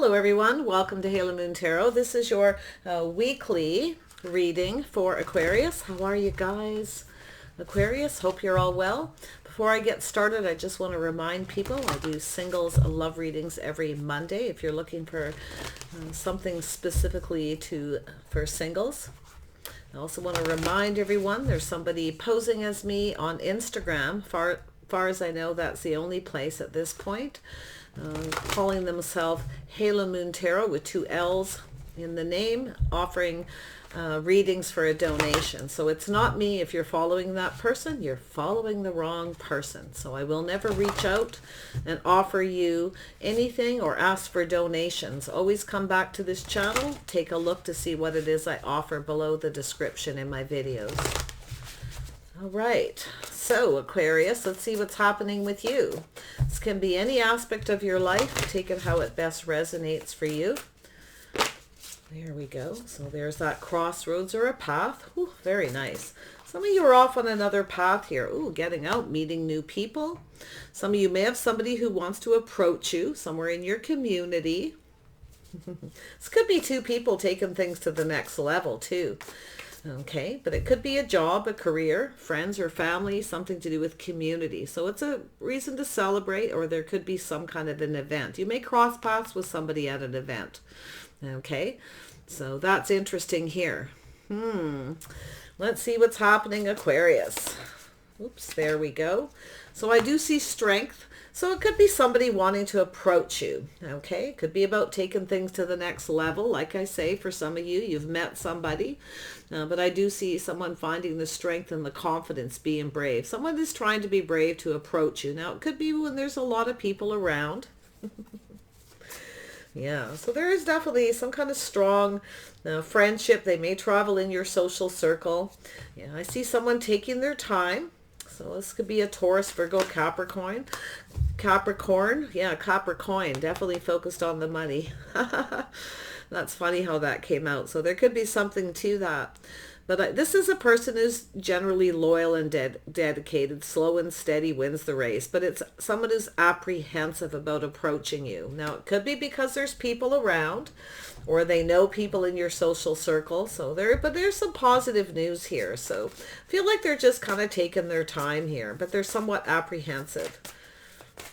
Hello everyone, welcome to Halo Moon Tarot. This is your weekly reading for Aquarius. How are you guys? Aquarius, hope you're all well. Before I get started, I just want to remind people I do singles love readings every Monday if you're looking for something specifically for singles. I also want to remind everyone there's somebody posing as me on Instagram. Far as I know, that's the only place at this point. Calling themselves Halo Moon Tarot with 2 L's in the name, offering readings for a donation. So it's not me. If you're following that person, you're following the wrong person. So I will never reach out and offer you anything or ask for donations. Always come back to this channel, take a look to see what it is I offer below the description in my videos. All right, so Aquarius, let's see what's happening with you. This can be any aspect of your life. Take it how it best resonates for you. There we go. So there's that crossroads or a path. Ooh, very nice. Some of you are off on another path here. Ooh, getting out, meeting new people. Some of you may have somebody who wants to approach you somewhere in your community. This could be 2 people taking things to the next level too. Okay, but it could be a job, a career, friends or family, something to do with community. So it's a reason to celebrate, or there could be some kind of an event. You may cross paths with somebody at an event. Okay, so that's interesting here. Let's see what's happening, Aquarius. Oops, there we go. So I do see strength. So it could be somebody wanting to approach you, okay? It could be about taking things to the next level. Like I say, for some of you, you've met somebody, but I do see someone finding the strength and the confidence, being brave. Someone is trying to be brave to approach you. Now, it could be when there's a lot of people around. Yeah, so there is definitely some kind of strong friendship. They may travel in your social circle. Yeah, I see someone taking their time. So this could be a Taurus, Virgo, Capricorn. Yeah, Capricorn, definitely focused on the money. That's funny how that came out. So there could be something to that. But this is a person who's generally loyal and dedicated. Slow and steady wins the race. But it's someone who's apprehensive about approaching you. Now, it could be because there's people around, or they know people in your social circle. But there's some positive news here. So I feel like they're just kind of taking their time here, but they're somewhat apprehensive.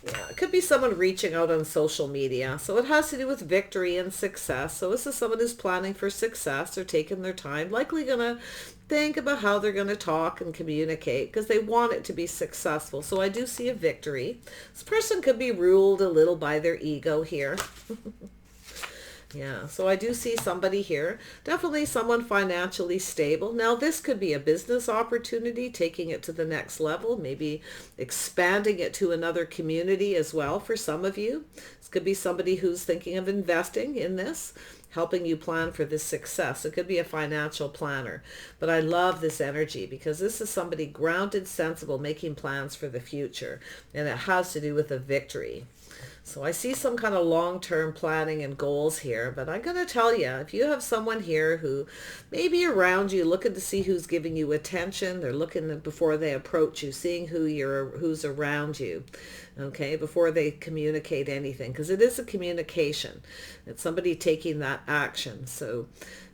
Yeah, it could be someone reaching out on social media. So it has to do with victory and success. So this is someone who's planning for success. They're taking their time, likely going to think about how they're going to talk and communicate because they want it to be successful. So I do see a victory. This person could be ruled a little by their ego here. Yeah, so I do see somebody here, definitely someone financially stable. Now, this could be a business opportunity, taking it to the next level, maybe expanding it to another community as well for some of you. This could be somebody who's thinking of investing in this, helping you plan for this success. It could be a financial planner. But I love this energy because this is somebody grounded, sensible, making plans for the future. And it has to do with a victory. So I see some kind of long-term planning and goals here, but I'm going to tell you, if you have someone here who may be around you looking to see who's giving you attention, they're looking before they approach you, seeing who's around you, okay, before they communicate anything, because it is a communication. It's somebody taking that action. So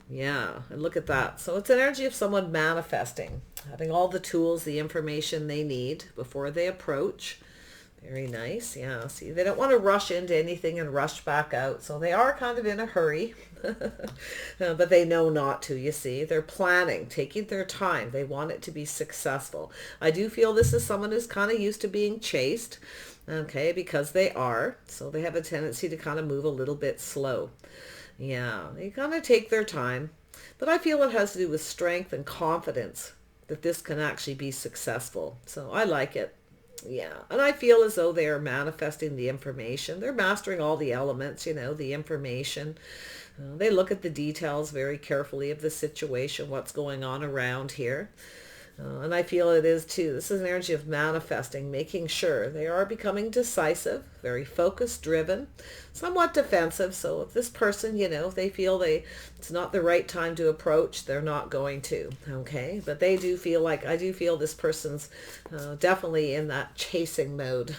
yeah, and look at that. So it's an energy of someone manifesting, having all the tools, the information they need before they approach. Very nice. Yeah, see, they don't want to rush into anything and rush back out. So they are kind of in a hurry, but they know not to, you see. They're planning, taking their time. They want it to be successful. I do feel this is someone who's kind of used to being chased, okay, because they are. So they have a tendency to kind of move a little bit slow. Yeah, they kind of take their time. But I feel it has to do with strength and confidence that this can actually be successful. So I like it. Yeah, and I feel as though they are manifesting the information. They're mastering all the elements, you know, the information. They look at the details very carefully of the situation, what's going on around here. And I feel it is too. This is an energy of manifesting, making sure they are becoming decisive, very focused, driven, somewhat defensive. So if this person, you know, if they feel it's not the right time to approach, they're not going to. Okay. But they do feel like, I do feel this person's definitely in that chasing mode.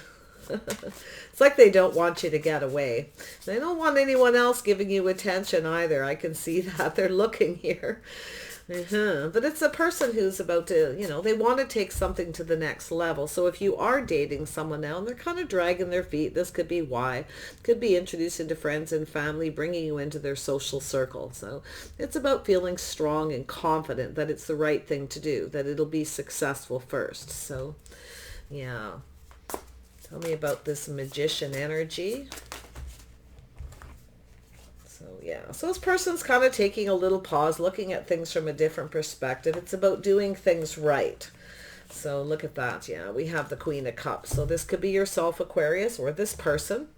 It's like they don't want you to get away. They don't want anyone else giving you attention either. I can see that. They're looking here. But it's a person who's about to, they want to take something to the next level. So if you are dating someone now and they're kind of dragging their feet, this could be why. Could be introducing to friends and family, bringing you into their social circle. So it's about feeling strong and confident that it's the right thing to do, that it'll be successful first. So, yeah. Tell me about this magician energy. So yeah, so this person's kind of taking a little pause, looking at things from a different perspective. It's about doing things right. So look at that. Yeah, we have the Queen of Cups. So this could be yourself, Aquarius, or this person.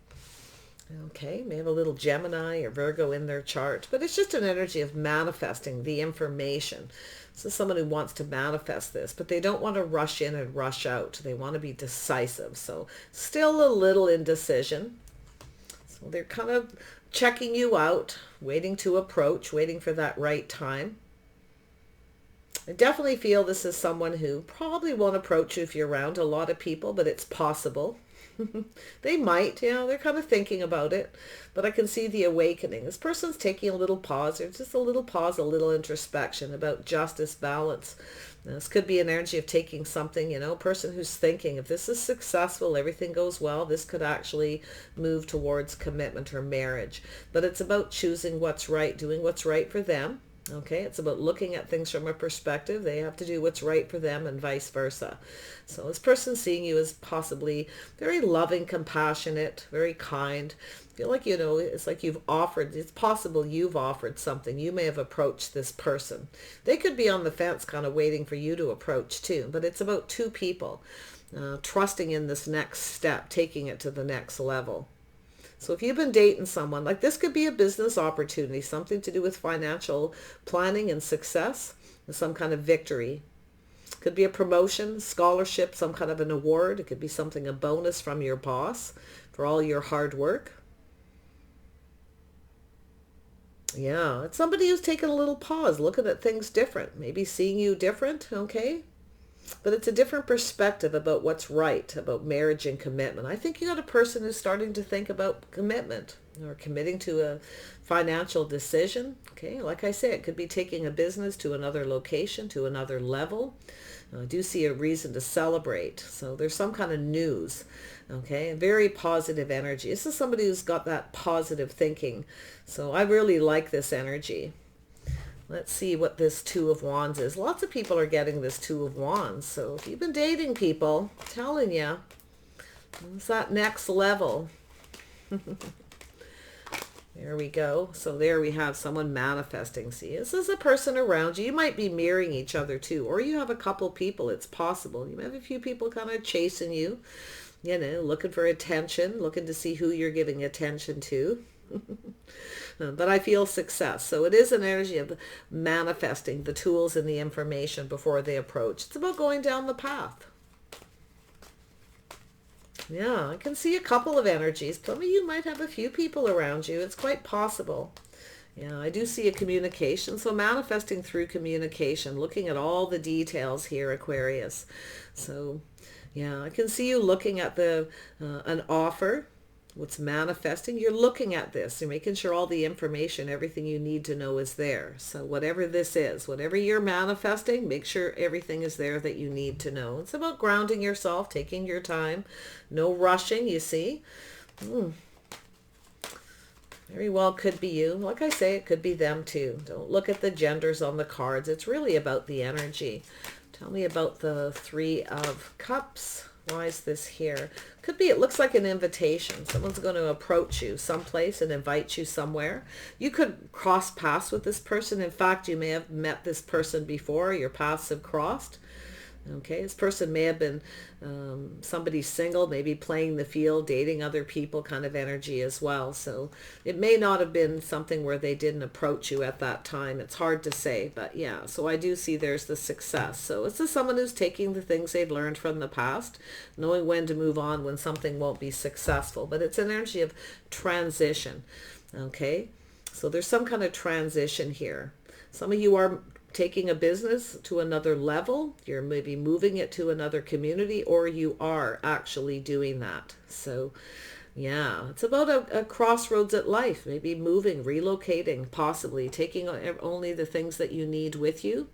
Okay, may have a little Gemini or Virgo in their chart, but it's just an energy of manifesting the information. So someone who wants to manifest this, but they don't want to rush in and rush out. They want to be decisive. So still a little indecision. So they're kind of checking you out, waiting to approach, waiting for that right time. I definitely feel this is someone who probably won't approach you if you're around a lot of people, but it's possible. They might, they're kind of thinking about it, but I can see the awakening. This person's taking a little pause, or just a little pause, a little introspection about justice, balance. Now, this could be an energy of taking something, person who's thinking, if this is successful, everything goes well, this could actually move towards commitment or marriage. But it's about choosing what's right, doing what's right for them. Okay, it's about looking at things from a perspective. They have to do what's right for them and vice versa. So this person seeing you as possibly very loving, compassionate, very kind. I feel like, it's like you've offered, it's possible you've offered something. You may have approached this person. They could be on the fence kind of waiting for you to approach too, but it's about two people trusting in this next step, taking it to the next level. So if you've been dating someone, like this could be a business opportunity, something to do with financial planning and success, and some kind of victory. Could be a promotion, scholarship, some kind of an award. It could be something, a bonus from your boss for all your hard work. Yeah, it's somebody who's taken a little pause, looking at things different, maybe seeing you different, okay? But it's a different perspective about what's right, about marriage and commitment. I think you got a person who's starting to think about commitment or committing to a financial decision. Okay, like I say, it could be taking a business to another location, to another level. I do see a reason to celebrate. So there's some kind of news. Okay, very positive energy. This is somebody who's got that positive thinking. So I really like this energy. Let's see what this Two of Wands is. Lots of people are getting this Two of Wands. So if you've been dating people, I'm telling you, it's that next level. There we go. So there we have someone manifesting. See, this is a person around you. You might be mirroring each other too, or you have a couple people. It's possible. You have a few people kind of chasing you, looking for attention, looking to see who you're giving attention to. But I feel success. So it is an energy of manifesting the tools and the information before they approach. It's about going down the path. Yeah, I can see a couple of energies. Some of you might have a few people around you. It's quite possible. Yeah, I do see a communication. So manifesting through communication, looking at all the details here, Aquarius. So yeah, I can see you looking at an offer. What's manifesting, you're looking at this, you're making sure all the information, everything you need to know is there. So whatever this is, whatever you're manifesting, make sure everything is there that you need to know. It's about grounding yourself, taking your time, no rushing, you see. Very well could be you. Like I say, it could be them too. Don't look at the genders on the cards. It's really about the energy. Tell me about the Three of Cups. Why is this here? Could be, it looks like an invitation. Someone's going to approach you someplace and invite you somewhere. You could cross paths with this person. In fact, you may have met this person before. Your paths have crossed. Okay, this person may have been somebody single, maybe playing the field, dating other people kind of energy as well. So it may not have been something where they didn't approach you at that time. It's hard to say, but yeah. So I do see there's the success. So this is someone who's taking the things they've learned from the past, knowing when to move on when something won't be successful. But it's an energy of transition. Okay, so there's some kind of transition here. Some of you are taking a business to another level. You're maybe moving it to another community, or you are actually doing that. So yeah, it's about a crossroads at life, maybe moving, relocating, possibly taking only the things that you need with you,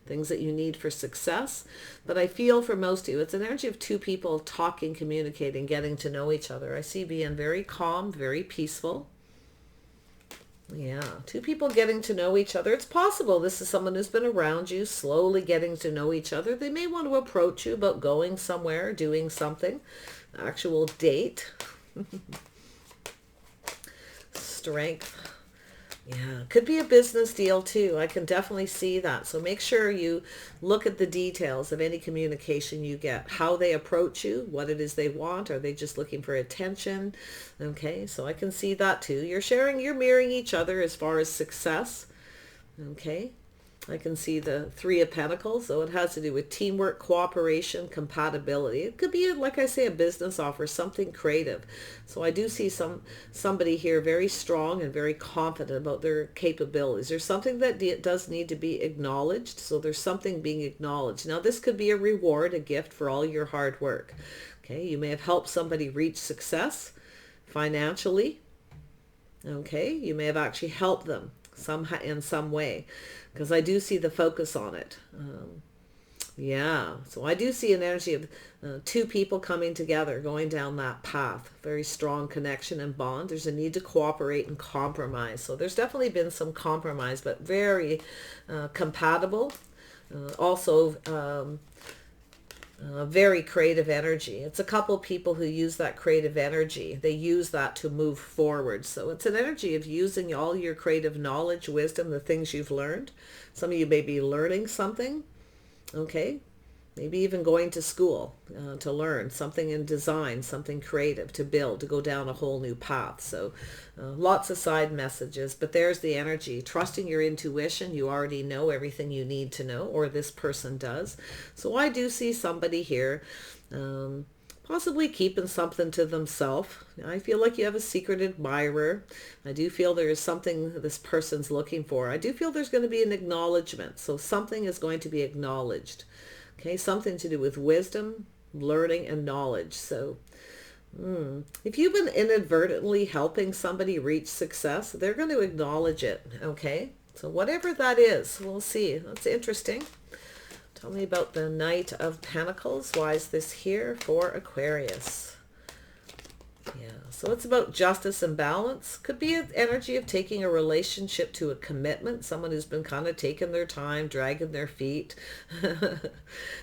things that you need for success. But I feel for most of you, it's an energy of two people talking, communicating, getting to know each other. I see being very calm, very peaceful. Yeah, two people getting to know each other. It's possible this is someone who's been around you, slowly getting to know each other. They may want to approach you about going somewhere, doing something, actual date. Strength. Yeah, could be a business deal too. I can definitely see that. So make sure you look at the details of any communication you get, how they approach you, what it is they want. Are they just looking for attention? Okay, so I can see that too. You're mirroring each other as far as success. Okay. I can see the Three of Pentacles, so it has to do with teamwork, cooperation, compatibility. It could be, like I say, a business offer, something creative. So I do see somebody here very strong and very confident about their capabilities. There's something that does need to be acknowledged, so there's something being acknowledged. Now, this could be a reward, a gift for all your hard work. Okay, you may have helped somebody reach success financially. Okay, you may have actually helped them in some way, because I do see the focus on it. Yeah, so I do see an energy of two people coming together, going down that path. Very strong connection and bond. There's a need to cooperate and compromise. So there's definitely been some compromise, but very compatible. Also very creative energy. It's a couple people who use that creative energy. They use that to move forward. So it's an energy of using all your creative knowledge, wisdom, the things you've learned. Some of you may be learning something. Okay. Maybe even going to school to learn something in design, something creative, to build, to go down a whole new path. So lots of side messages, but there's the energy. Trusting your intuition. You already know everything you need to know, or this person does. So I do see somebody here possibly keeping something to themselves. I feel like you have a secret admirer. I do feel there is something this person's looking for. I do feel there's going to be an acknowledgement. So something is going to be acknowledged. Okay, something to do with wisdom, learning, and knowledge. So if you've been inadvertently helping somebody reach success, they're going to acknowledge it. Okay, so whatever that is, we'll see. That's interesting. Tell me about the Knight of Pentacles. Why is this here for Aquarius? Yeah, so it's about justice and balance. Could be an energy of taking a relationship to a commitment. Someone who's been kind of taking their time, dragging their feet.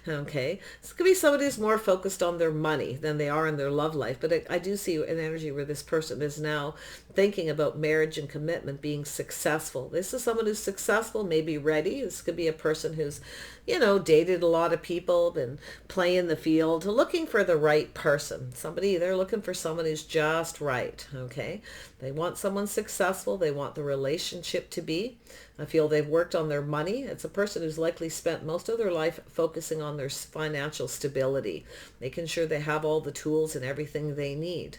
Okay. This could be somebody who's more focused on their money than they are in their love life. But I do see an energy where this person is now thinking about marriage and commitment, being successful. This is someone who's successful, maybe ready. This could be a person who's, dated a lot of people, been playing the field, looking for the right person. They're looking for someone who's just right. Okay. They want someone successful. They want the relationship to be. I feel they've worked on their money. It's a person who's likely spent most of their life focusing on their financial stability, making sure they have all the tools and everything they need.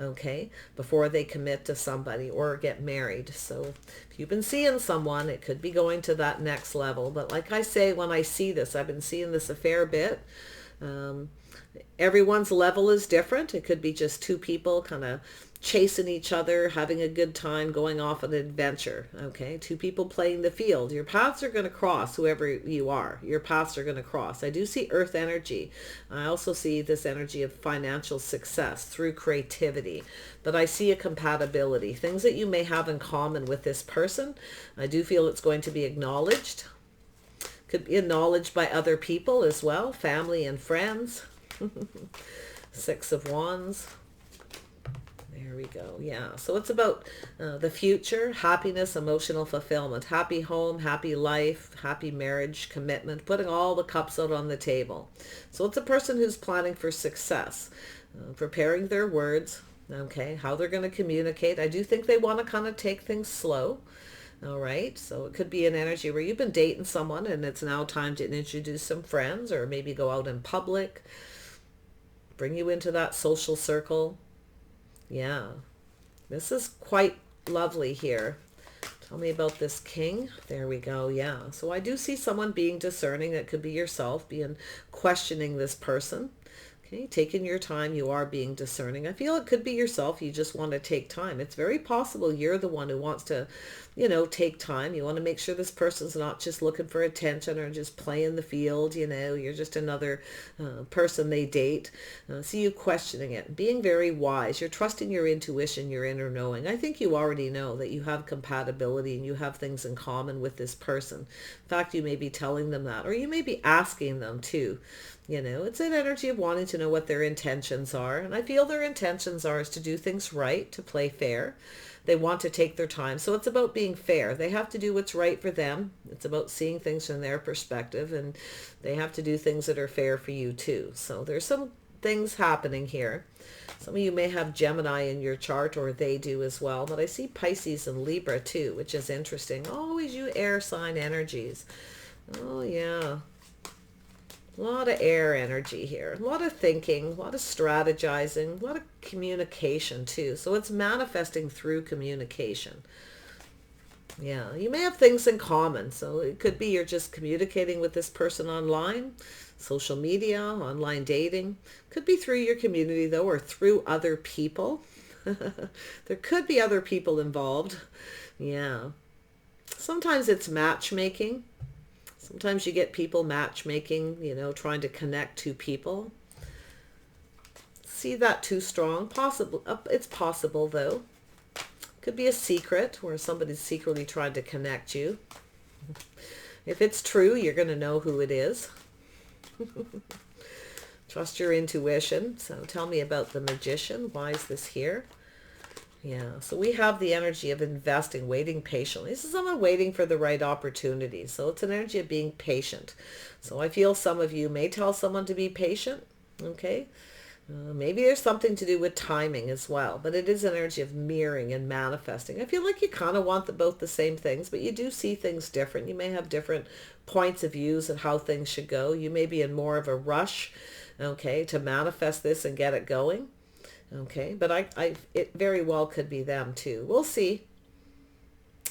Okay, before they commit to somebody or get married. So if you've been seeing someone, it could be going to that next level. But like I say, when I see this, I've been seeing this a fair bit. Everyone's level is different. It could be just two people kind of chasing each other, having a good time, going off on an adventure. Okay, two people playing the field. Your paths are going to cross, whoever you are. Your paths are going to cross. I do see earth energy. I also see this energy of financial success through creativity. But I see a compatibility, things that you may have in common with this person. I do feel it's going to be acknowledged. Could be acknowledged by other people as well, family and friends. Six of Wands. There we go. Yeah. So it's about the future, happiness, emotional fulfillment, happy home, happy life, happy marriage, commitment, putting all the cups out on the table. So it's a person who's planning for success, preparing their words, okay, how they're going to communicate. I do think they want to kind of take things slow. All right. So it could be an energy where you've been dating someone and it's now time to introduce some friends, or maybe go out in public, bring you into that social circle. Yeah, this is quite lovely here. Tell me about this king. There we go. Yeah. So I do see someone being discerning. That could be yourself, being questioning this person. Okay, taking your time, you are being discerning. I feel it could be yourself. You just want to take time. It's very possible you're the one who wants to, take time. You want to make sure this person's not just looking for attention or just playing the field. You're just another person they date. See you questioning it, being very wise. You're trusting your intuition, your inner knowing. I think you already know that you have compatibility and you have things in common with this person. In fact, you may be telling them that, or you may be asking them too. It's an energy of wanting to know what their intentions are. And I feel their intentions are is to do things right, to play fair. They want to take their time. So it's about being fair. They have to do what's right for them. It's about seeing things from their perspective. And they have to do things that are fair for you too. So there's some things happening here. Some of you may have Gemini in your chart, or they do as well. But I see Pisces and Libra too, which is interesting. Always you air sign energies. Oh yeah. A lot of air energy here, a lot of thinking, a lot of strategizing, a lot of communication too. So it's manifesting through communication. Yeah, you may have things in common. So it could be you're just communicating with this person online, social media, online dating. Could be through your community though, or through other people. There could be other people involved. Yeah. Sometimes it's matchmaking. Sometimes you get people matchmaking, trying to connect two people. See that too strong? Possible. It's possible though. Could be a secret where somebody's secretly trying to connect you. If it's true, you're going to know who it is. Trust your intuition. So tell me about the Magician. Why is this here? Yeah, so we have the energy of investing, waiting patiently. This is someone waiting for the right opportunity. So it's an energy of being patient. So I feel some of you may tell someone to be patient. Okay. Maybe there's something to do with timing as well, but it is an energy of mirroring and manifesting. I feel like you kind of want both the same things, but you do see things different. You may have different points of views of how things should go. You may be in more of a rush, okay, to manifest this and get it going. Okay, but it very well could be them too. We'll see.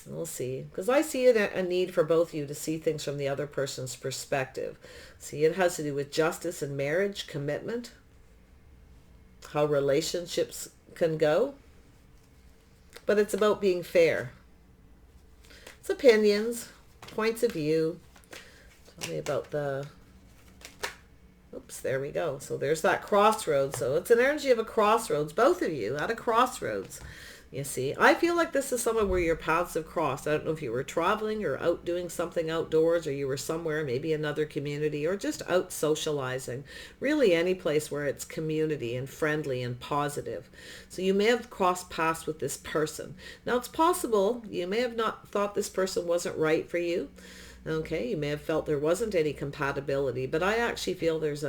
We'll see. Because I see a need for both of you to see things from the other person's perspective. See, it has to do with justice and marriage, commitment, how relationships can go. But it's about being fair. It's opinions, points of view. Tell me about the... Oops, there we go. So there's that crossroads. So it's an energy of a crossroads, both of you at a crossroads. You see, I feel like this is somewhere where your paths have crossed. I don't know if you were traveling or out doing something outdoors, or you were somewhere, maybe another community, or just out socializing. Really any place where it's community and friendly and positive. So you may have crossed paths with this person. Now it's possible you may have not thought this person wasn't right for you. Okay, you may have felt there wasn't any compatibility, but I actually feel there's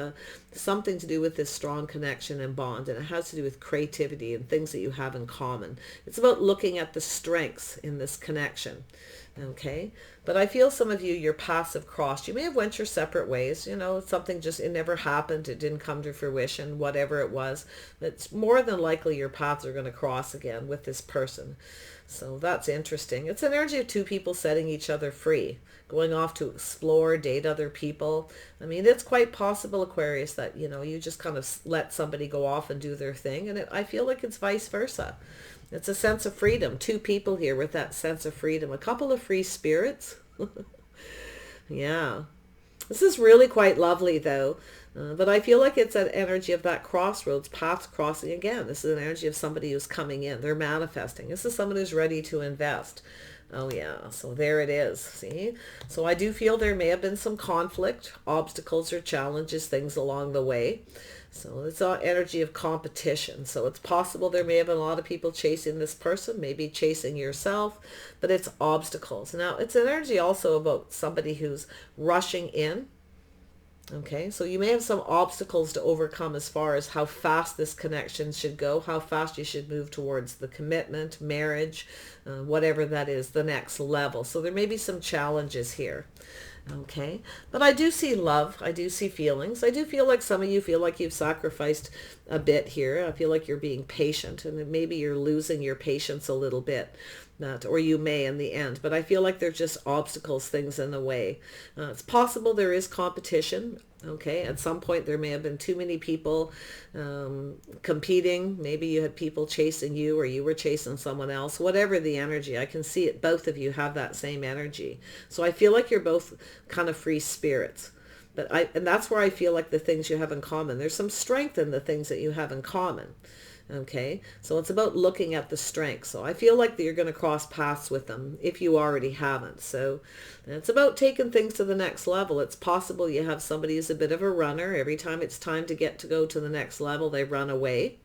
something to do with this strong connection and bond, and it has to do with creativity and things that you have in common. It's about looking at the strengths in this connection. Okay, but I feel some of you, your paths have crossed. You may have went your separate ways. Something just, it never happened. It didn't come to fruition, whatever it was. It's more than likely your paths are going to cross again with this person. So that's interesting. It's an energy of two people setting each other free, going off to explore, date other people. I mean, it's quite possible, Aquarius, that, you just kind of let somebody go off and do their thing. And I feel like it's vice versa. It's a sense of freedom. Two people here with that sense of freedom. A couple of free spirits. Yeah. This is really quite lovely, though. But I feel like it's an energy of that crossroads, paths crossing again. This is an energy of somebody who's coming in. They're manifesting. This is someone who's ready to invest. Oh, yeah. So there it is. See? So I do feel there may have been some conflict, obstacles or challenges, things along the way. So it's an energy of competition. So it's possible there may have been a lot of people chasing this person, maybe chasing yourself, but it's obstacles. Now, it's an energy also about somebody who's rushing in. Okay, so you may have some obstacles to overcome as far as how fast this connection should go, how fast you should move towards the commitment, marriage, whatever that is, the next level. So there may be some challenges here. Okay, but I do see love. I do see feelings. I do feel like some of you feel like you've sacrificed a bit here. I feel like you're being patient, and maybe you're losing your patience a little bit. Not, or you may in the end, but I feel like there's just obstacles, things in the way. It's possible there is competition. Okay, at some point there may have been too many people competing. Maybe you had people chasing you, or you were chasing someone else. Whatever the energy, I can see it. Both of you have that same energy. So I feel like you're both kind of free spirits. And that's where I feel like the things you have in common. There's some strength in the things that you have in common. Okay, so it's about looking at the strengths. So I feel like that you're going to cross paths with them if you already haven't. So it's about taking things to the next level. It's possible you have somebody who's a bit of a runner. Every time it's time to go to the next level, they run away.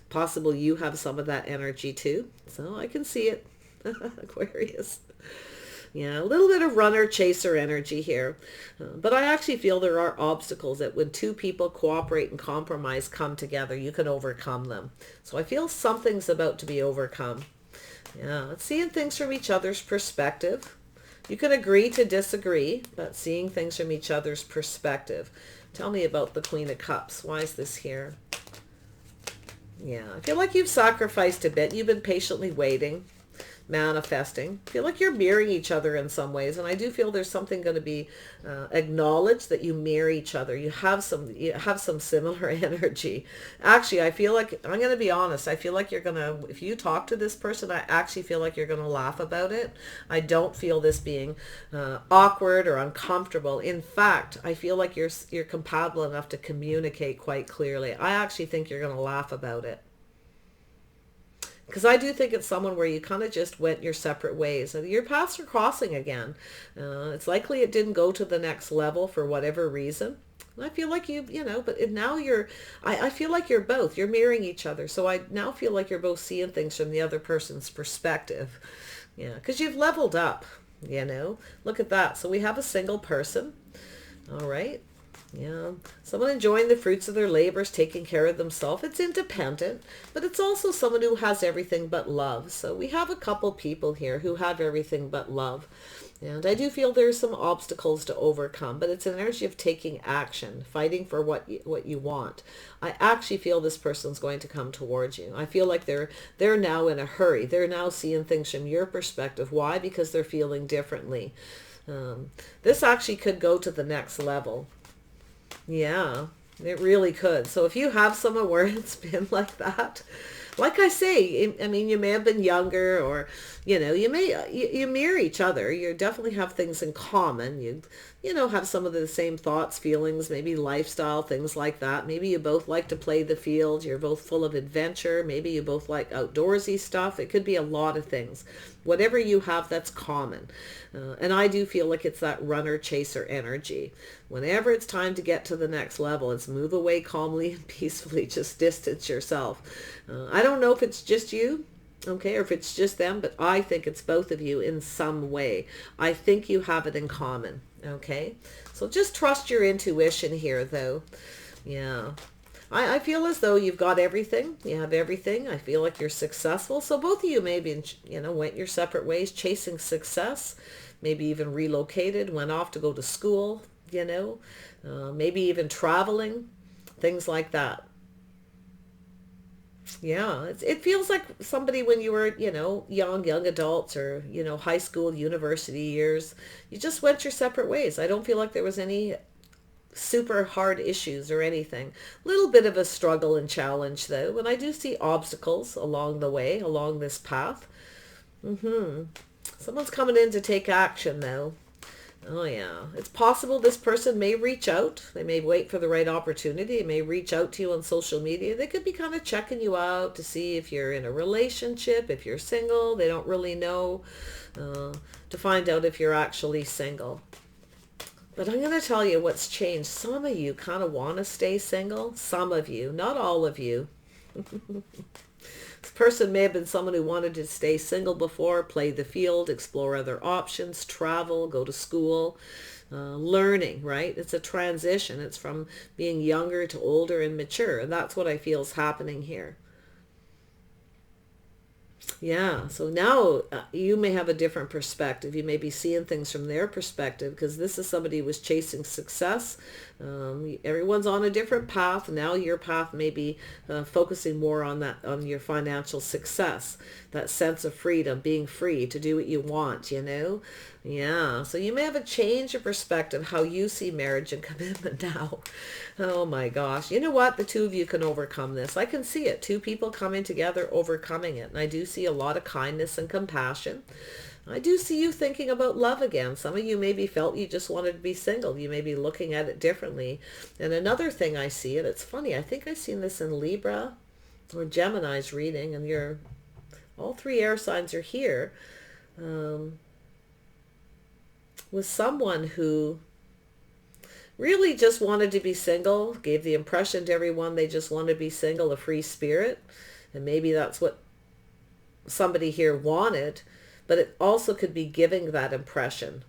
Possible you have some of that energy too. So I can see it, Aquarius. Yeah, a little bit of runner chaser energy here. But I actually feel there are obstacles that when two people cooperate and compromise, come together, you can overcome them. So I feel something's about to be overcome. Yeah, it's seeing things from each other's perspective. You can agree to disagree, but seeing things from each other's perspective. Tell me about the Queen of Cups. Why is this here? Yeah, I feel like you've sacrificed a bit. You've been patiently waiting, manifesting. I feel like you're mirroring each other in some ways, and I do feel there's something going to be acknowledged, that you mirror each other. You have some similar energy. Actually, I feel like, I'm going to be honest, I feel like you're going to, if you talk to this person, I actually feel like you're going to laugh about it. I don't feel this being awkward or uncomfortable. In fact, I feel like you're compatible enough to communicate quite clearly. I actually think you're going to laugh about it. Because I do think it's someone where you kind of just went your separate ways. And your paths are crossing again. It's likely it didn't go to the next level for whatever reason. And I feel like but now I feel like you're both. You're mirroring each other. So I now feel like you're both seeing things from the other person's perspective. Yeah, because you've leveled up, Look at that. So we have a single person. All right. Yeah, someone enjoying the fruits of their labors, taking care of themselves. It's independent, but it's also someone who has everything but love. So we have a couple people here who have everything but love. And I do feel there's some obstacles to overcome, but it's an energy of taking action, fighting for what you want. I actually feel this person's going to come towards you. I feel like they're now in a hurry. They're now seeing things from your perspective. Why? Because they're feeling differently. This actually could go to the next level. Yeah, it really could. So if you have someone where it's been like that, like I say, I mean, you may have been younger, or, you mirror each other. You definitely have things in common. You have some of the same thoughts, feelings, maybe lifestyle, things like that. Maybe you both like to play the field. You're both full of adventure. Maybe you both like outdoorsy stuff. It could be a lot of things. Whatever you have, that's common. And I do feel like it's that runner chaser energy. Whenever it's time to get to the next level, it's move away calmly and peacefully. Just distance yourself. I don't know if it's just you, okay, or if it's just them, but I think it's both of you in some way. I think you have it in common, okay? So just trust your intuition here, though. Yeah. I feel as though you've got everything. You have everything. I feel like you're successful. So both of you maybe, went your separate ways, chasing success, maybe even relocated, went off to go to school, maybe even traveling, things like that. Yeah, it feels like somebody when you were, young adults, or, high school, university years, you just went your separate ways. I don't feel like there was any super hard issues or anything. Little bit of a struggle and challenge, though, and I do see obstacles along the way, along this path. Someone's coming in to take action, though. Oh yeah, it's possible this person may reach out. They may wait for the right opportunity. They may reach out to you on social media. They could be kind of checking you out to see if you're in a relationship, if you're single. They don't really know, to find out if you're actually single. But I'm going to tell you what's changed. Some of you kind of want to stay single. Some of you, not all of you. This person may have been someone who wanted to stay single before, play the field, explore other options, travel, go to school, learning, right? It's a transition. It's from being younger to older and mature. And that's what I feel is happening here. Yeah, so now you may have a different perspective. You may be seeing things from their perspective because this is somebody who was chasing success. Everyone's on a different path. Now your path may be focusing more on that, on your financial success, that sense of freedom, being free to do what you want, you know? Yeah, so you may have a change of perspective how you see marriage and commitment now. Oh my gosh. You know what? The two of you can overcome this. I can see it. Two people coming together, overcoming it. And I do see a lot of kindness and compassion. I do see you thinking about love again. Some of you maybe felt you just wanted to be single. You may be looking at it differently. And another thing I see, and it's funny, I think I've seen this in Libra or Gemini's reading, and all three air signs are here, with someone who really just wanted to be single, gave the impression to everyone they just wanted to be single, a free spirit. And maybe that's what somebody here wanted, but it also could be giving that impression.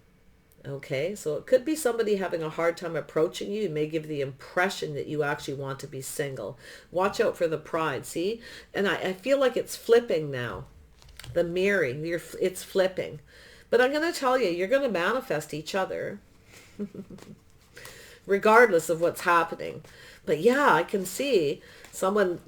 Okay, so it could be somebody having a hard time approaching you. You may give the impression that you actually want to be single. Watch out for the pride, see? And I feel like it's flipping now. The mirroring, it's flipping. But I'm going to tell you, you're going to manifest each other regardless of what's happening. But yeah, I can see someone,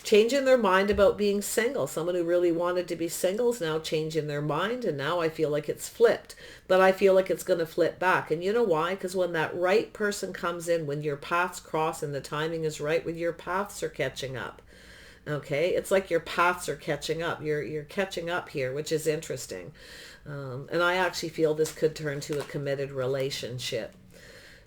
changing their mind about being single. Someone who really wanted to be single is now changing their mind, and now I feel like it's flipped. But I feel like it's going to flip back. And you know why? Because when that right person comes in, when your paths cross and the timing is right, when your paths are catching up. Okay, it's like your paths are catching up. You're catching up here, which is interesting. And I actually feel this could turn to a committed relationship.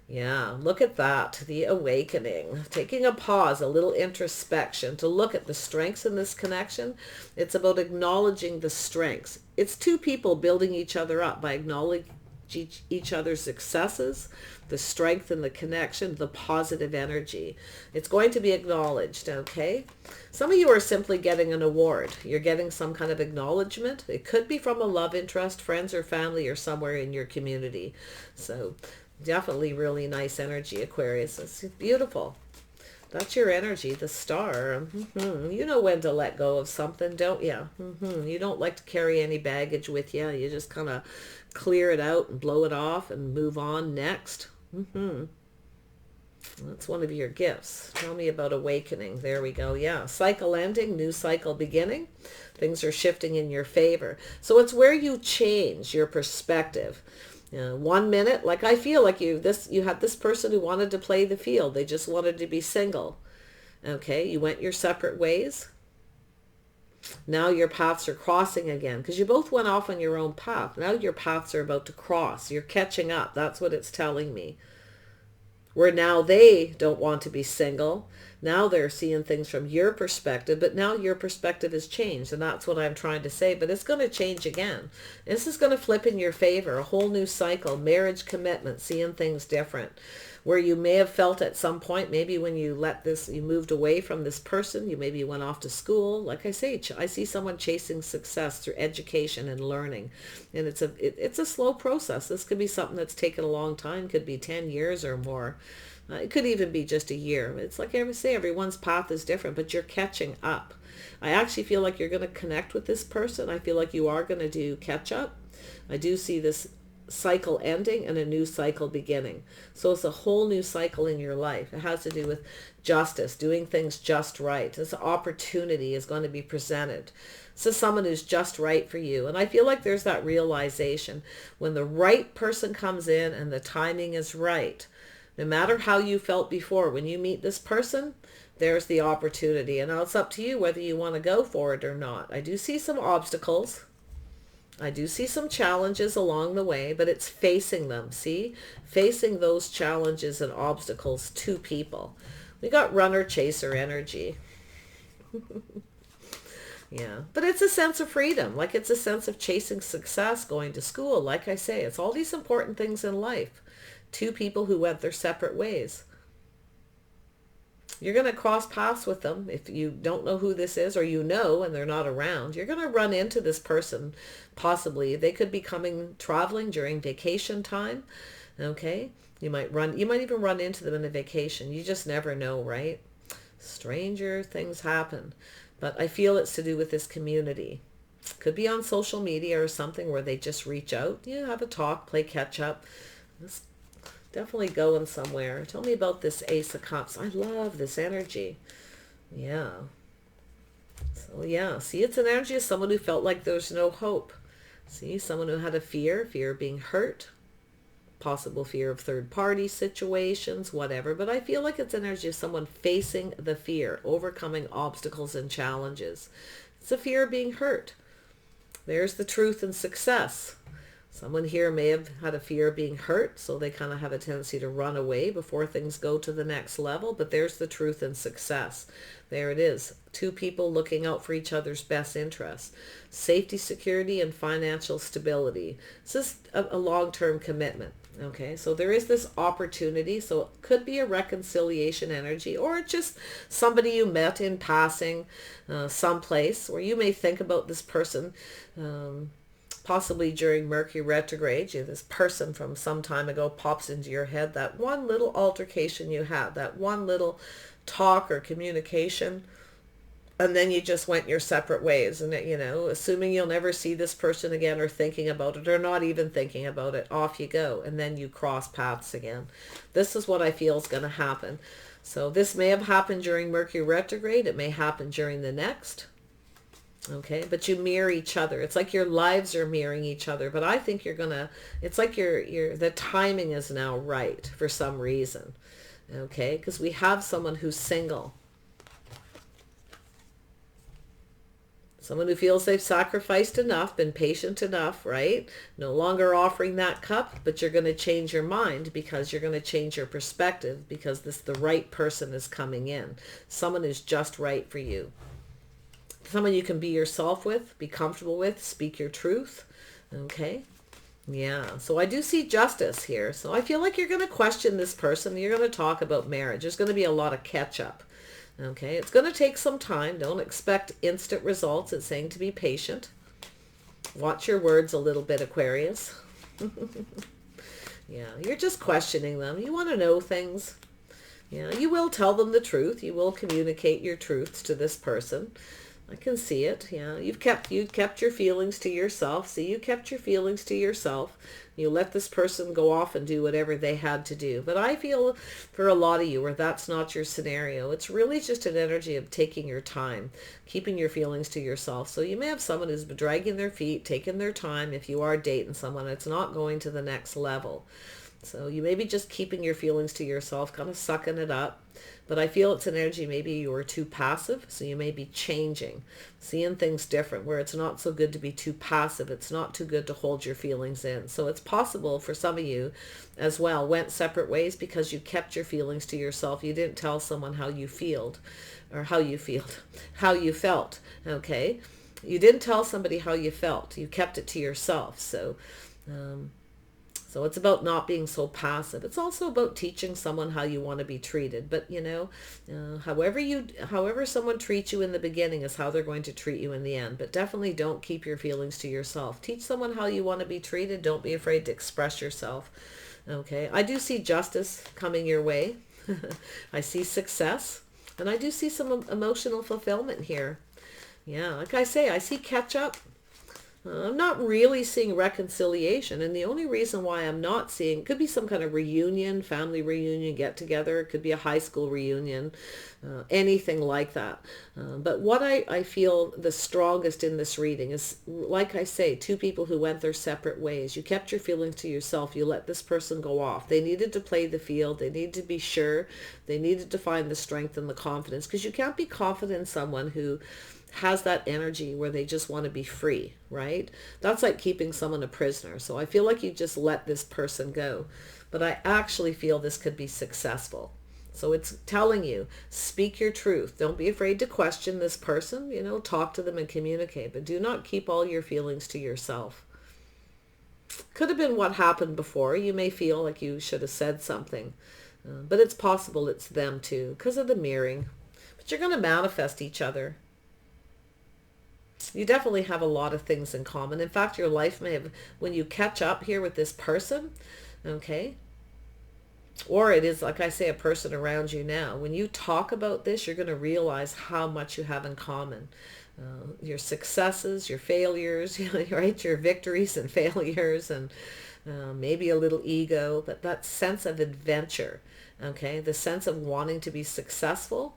Yeah, look at that, the awakening, taking a pause, a little introspection to look at the strengths in this connection. It's about acknowledging the strengths. It's two people building each other up by acknowledging each other's successes, the strength in the connection, the positive energy. It's going to be acknowledged, okay? Some of you are simply getting an award. You're getting some kind of acknowledgement. It could be from a love interest, friends or family, or somewhere in your community. So definitely really nice energy, Aquarius. It's beautiful. That's your energy, the star. You know when to let go of something, don't you? You don't like to carry any baggage with you. You just kind of clear it out and blow it off and move on next. That's one of your gifts. Tell me about awakening. There we go. Yeah. Cycle ending, new cycle beginning. Things are shifting in your favor. So it's where you change your perspective. 1 minute, like I feel like you had this person who wanted to play the field. They just wanted to be single. Okay, you went your separate ways. Now your paths are crossing again because you both went off on your own path. Now your paths are about to cross. You're catching up. That's what it's telling me. Where now they don't want to be single. Now they're seeing things from your perspective, but now your perspective has changed, and that's what I'm trying to say, but it's going to change again. This is going to flip in your favor, a whole new cycle, marriage commitment, seeing things different. Where you may have felt at some point, maybe when you you moved away from this person, you maybe went off to school. Like I say, I see someone chasing success through education and learning. And it's a slow process. This could be something that's taken a long time, could be 10 years or more. It could even be just a year. It's like I say, everyone's path is different, but you're catching up. I actually feel like you're going to connect with this person. I feel like you are going to do catch up. I do see this cycle ending and a new cycle beginning. So it's a whole new cycle in your life. It has to do with justice, doing things just right. This opportunity is going to be presented. So someone who's just right for you. And I feel like there's that realization when the right person comes in and the timing is right. No matter how you felt before, when you meet this person, there's the opportunity. And now it's up to you whether you want to go for it or not. I do see some obstacles. I do see some challenges along the way, but it's facing them, see? Facing those challenges and obstacles to people. We got runner-chaser energy. Yeah, but it's a sense of freedom. Like it's a sense of chasing success, going to school. Like I say, it's all these important things in life. Two people who went their separate ways. You're going to cross paths with them. If you don't know who this is, or you know and they're not around, you're going to run into this person. Possibly they could be traveling during vacation time. Okay, you might even run into them in a vacation. You just never know, right? Stranger things happen. but I feel it's to do with this community. Could be on social media or something where they just reach out, have a talk, play catch up. It's definitely going somewhere. Tell me about this Ace of Cups. I love this energy. Yeah. So yeah, see, it's an energy of someone who felt like there's no hope. See, someone who had a fear of being hurt, possible fear of third-party situations, whatever. But I feel like it's an energy of someone facing the fear, overcoming obstacles and challenges. It's a fear of being hurt. There's the truth and success. Someone here may have had a fear of being hurt, so they kind of have a tendency to run away before things go to the next level. But there's the truth and success. There it is. Two people looking out for each other's best interests. Safety, security, and financial stability. This is a long-term commitment. Okay, so there is this opportunity. So it could be a reconciliation energy, or just somebody you met in passing someplace, or you may think about this person possibly during Mercury retrograde. This person from some time ago pops into your head, that one little altercation you had, that one little talk or communication, and then you just went your separate ways. And assuming you'll never see this person again, or thinking about it, or not even thinking about it, off you go, and then you cross paths again. This is what I feel is going to happen. So this may have happened during Mercury retrograde. It may happen during the next. Okay, but you mirror each other. It's like your lives are mirroring each other. But I think it's like the timing is now right for some reason. Okay, because we have someone who's single. Someone who feels they've sacrificed enough, been patient enough, right? No longer offering that cup, but you're going to change your mind, because you're going to change your perspective, because the right person is coming in. Someone who's just right for you. Someone you can be yourself with, be comfortable with, speak your truth. Okay. Yeah. So I do see justice here. So I feel like you're going to question this person. You're going to talk about marriage. There's going to be a lot of catch up. Okay. It's going to take some time. Don't expect instant results. It's saying to be patient. Watch your words a little bit, Aquarius. Yeah. You're just questioning them. You want to know things. Yeah. You will tell them the truth. You will communicate your truths to this person. I can see it. Yeah, you kept your feelings to yourself. See, you kept your feelings to yourself. You let this person go off and do whatever they had to do. But I feel for a lot of you where that's not your scenario, it's really just an energy of taking your time, keeping your feelings to yourself. So you may have someone who's been dragging their feet, taking their time. If you are dating someone, it's not going to the next level. So you may be just keeping your feelings to yourself, kind of sucking it up. But I feel it's an energy, maybe you were too passive, so you may be changing, seeing things different, where it's not so good to be too passive. It's not too good to hold your feelings in. So it's possible for some of you as well, went separate ways because you kept your feelings to yourself. You didn't tell someone how you felt, okay? You didn't tell somebody how you felt. You kept it to yourself. So it's about not being so passive. It's also about teaching someone how you want to be treated. But, however someone treats you in the beginning is how they're going to treat you in the end. But definitely don't keep your feelings to yourself. Teach someone how you want to be treated. Don't be afraid to express yourself. Okay. I do see justice coming your way. I see success. And I do see some emotional fulfillment here. Yeah. Like I say, I see catch up. I'm not really seeing reconciliation, and the only reason why I'm not seeing, could be some kind of reunion, family reunion, get together, it could be a high school reunion, anything like that. But what I feel the strongest in this reading is, like I say, two people who went their separate ways. You kept your feelings to yourself. You let this person go off. They needed to play the field. They needed to be sure. They needed to find the strength and the confidence, because you can't be confident in someone who has that energy where they just want to be free, right? That's like keeping someone a prisoner. So I feel like you just let this person go. But I actually feel this could be successful. So it's telling you, speak your truth. Don't be afraid to question this person, talk to them and communicate. But do not keep all your feelings to yourself. Could have been what happened before. You may feel like you should have said something. But it's possible it's them too, because of the mirroring. But you're going to manifest each other. You definitely have a lot of things in common. In fact, your life may have, when you catch up here with this person, okay, Or it is, like I say, a person around you now. When you talk about this, you're going to realize how much you have in common. Your successes, your failures, right? Your victories and failures, and maybe a little ego, but that sense of adventure, okay? The sense of wanting to be successful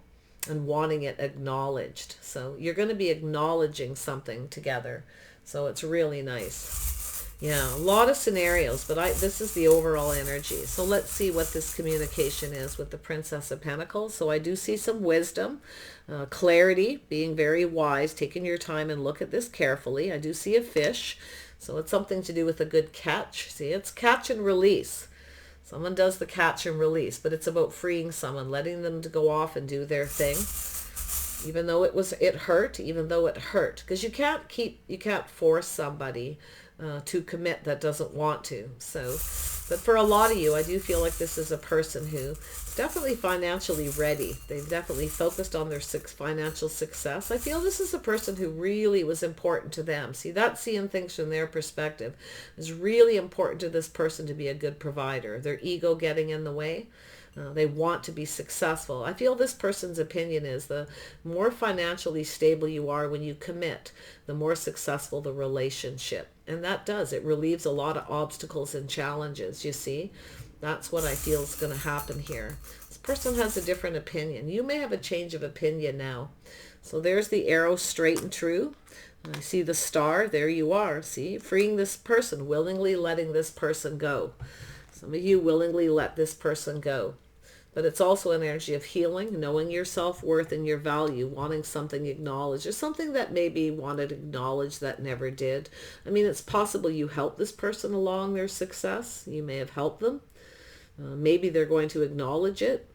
and wanting it acknowledged. So you're going to be acknowledging something together. So it's really nice. Yeah, a lot of scenarios, but this is the overall energy. So let's see what this communication is with the Princess of Pentacles. So I do see some wisdom, clarity, being very wise, taking your time and look at this carefully. I do see a fish, so it's something to do with a good catch. See, it's catch and release. Someone does the catch and release, but it's about freeing someone, letting them to go off and do their thing. Even though it hurt, because you can't force somebody to commit that doesn't want to. So, but for a lot of you, I do feel like this is a person who is definitely financially ready. They've definitely focused on their financial success. I feel this is a person who really was important to them. See, that's seeing things from their perspective. It's really important to this person to be a good provider. Their ego getting in the way. They want to be successful. I feel this person's opinion is the more financially stable you are when you commit, the more successful the relationship. And that does. It relieves a lot of obstacles and challenges, you see. That's what I feel is going to happen here. This person has a different opinion. You may have a change of opinion now. So there's the arrow straight and true. I see the star. There you are. See, freeing this person, willingly letting this person go. Some of you willingly let this person go. But it's also an energy of healing, knowing your self-worth and your value, wanting something acknowledged, or something that maybe wanted acknowledged that never did. I mean, it's possible you helped this person along their success. You may have helped them. Maybe they're going to acknowledge it.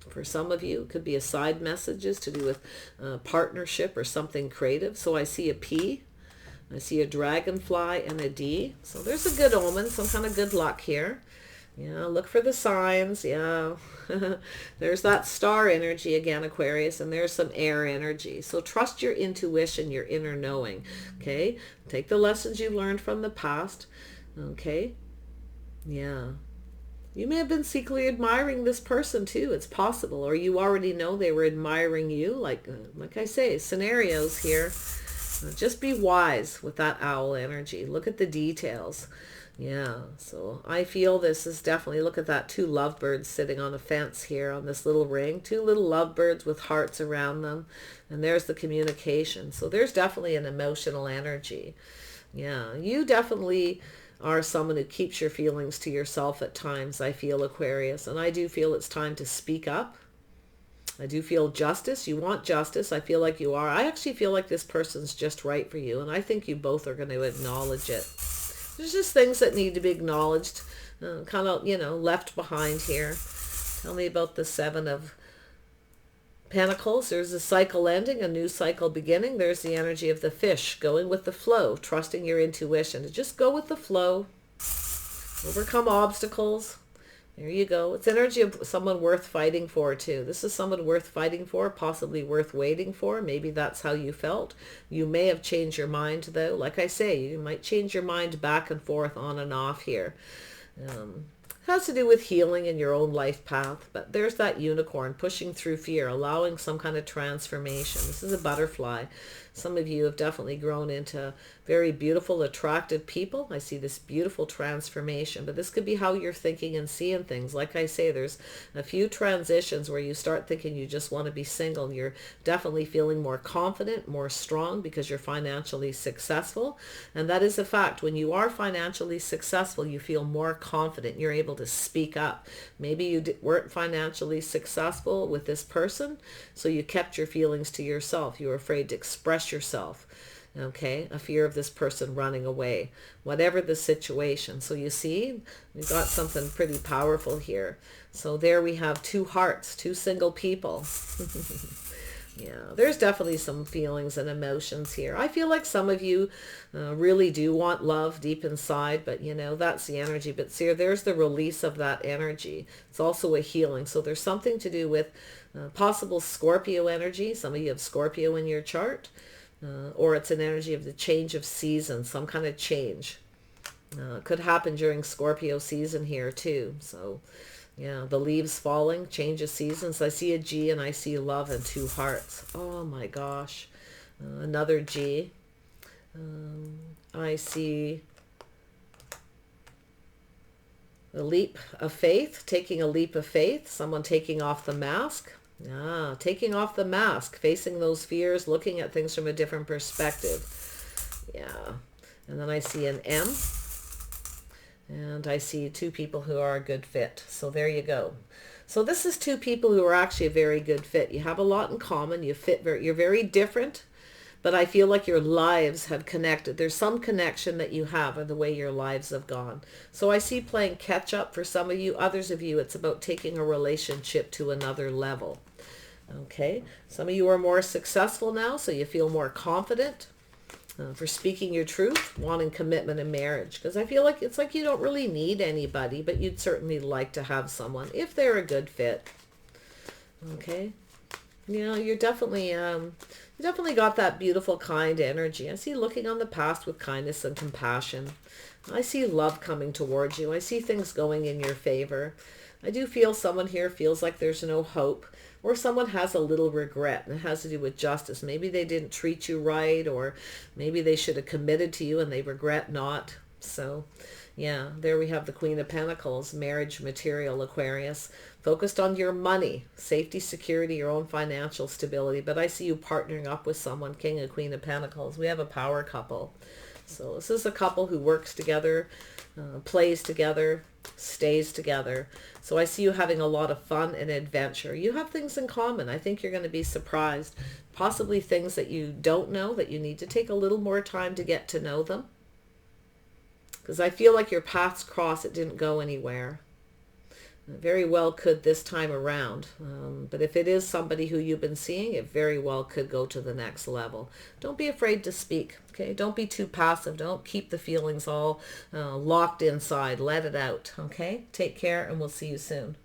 For some of you, it could be a side messages to do with partnership or something creative. So I see a P. I see a dragonfly and a D. So there's a good omen, some kind of good luck here. Yeah, look for the signs. Yeah. There's that star energy again, Aquarius, and there's some air energy. So trust your intuition, your inner knowing. Okay? Take the lessons you learned from the past. Okay? Yeah. You may have been secretly admiring this person too. It's possible. Or you already know they were admiring you. Like I say, scenarios here. Just be wise with that owl energy. Look at the details. Yeah, so I feel this is definitely, look at that, two lovebirds sitting on a fence here on this little ring. Two little lovebirds with hearts around them. And there's the communication. So there's definitely an emotional energy. Yeah, you definitely are someone who keeps your feelings to yourself at times, I feel, Aquarius. And I do feel it's time to speak up. I do feel justice. You want justice. I feel like you are. I actually feel like this person's just right for you. And I think you both are going to acknowledge it. There's just things that need to be acknowledged, kind of, left behind here. Tell me about the Seven of Pentacles. There's a cycle ending, a new cycle beginning. There's the energy of the fish, going with the flow, trusting your intuition. Just go with the flow, overcome obstacles. There you go. It's energy of someone worth fighting for too. This is someone worth fighting for, possibly worth waiting for. Maybe that's how you felt. You may have changed your mind though. Like I say, you might change your mind back and forth, on and off here. It has to do with healing in your own life path. But there's that unicorn pushing through fear, allowing some kind of transformation. This is a butterfly. Some of you have definitely grown into very beautiful, attractive people. I see this beautiful transformation, but this could be how you're thinking and seeing things. Like I say, there's a few transitions where you start thinking you just want to be single, and you're definitely feeling more confident, more strong because you're financially successful. And that is a fact. When you are financially successful, you feel more confident. You're able to speak up. Maybe you weren't financially successful with this person, so you kept your feelings to yourself. You were afraid to express yourself. Okay, a fear of this person running away, whatever the situation. So you see, we've got something pretty powerful here. So there we have two hearts, two single people. Yeah, there's definitely some feelings and emotions here. I feel like some of you really do want love deep inside, but that's the energy. But see, there's the release of that energy. It's also a healing. So there's something to do with possible Scorpio energy. Some of you have Scorpio in your chart. Or it's an energy of the change of season, some kind of change. It could happen during Scorpio season here too. So Yeah, the leaves falling, change of seasons. I see a G and I see love and two hearts. Oh my gosh. Another G. I see a leap of faith, taking a leap of faith, someone taking off the mask. Ah, taking off the mask, facing those fears, looking at things from a different perspective. Yeah. And then I see an M. And I see two people who are a good fit. So there you go. So this is two people who are actually a very good fit. You have a lot in common. You fit you're very different, but I feel like your lives have connected. There's some connection that you have in the way your lives have gone. So I see playing catch up for some of you. Others of you, it's about taking a relationship to another level. Okay. Some of you are more successful now, so you feel more confident. For speaking your truth, wanting commitment in marriage. Because I feel like it's like you don't really need anybody, but you'd certainly like to have someone if they're a good fit. Okay. You know, you're definitely, you definitely got that beautiful, kind energy. I see looking on the past with kindness and compassion. I see love coming towards you. I see things going in your favor. I do feel someone here feels like there's no hope, or someone has a little regret, and it has to do with justice. Maybe they didn't treat you right, or maybe they should have committed to you and they regret not. So yeah, there we have the Queen of Pentacles, marriage material, Aquarius, focused on your money, safety, security, your own financial stability. But I see you partnering up with someone, King and Queen of Pentacles. We have a power couple. So this is a couple who works together, plays together, stays together. So I see you having a lot of fun and adventure. You have things in common. I think you're going to be surprised. Possibly things that you don't know, that you need to take a little more time to get to know them. Because I feel like your paths cross, it didn't go anywhere. Very well could this time around. But if it is somebody who you've been seeing, it very well could go to the next level. Don't be afraid to speak. Okay, don't be too passive. Don't keep the feelings all locked inside. Let it out. Okay, take care and we'll see you soon.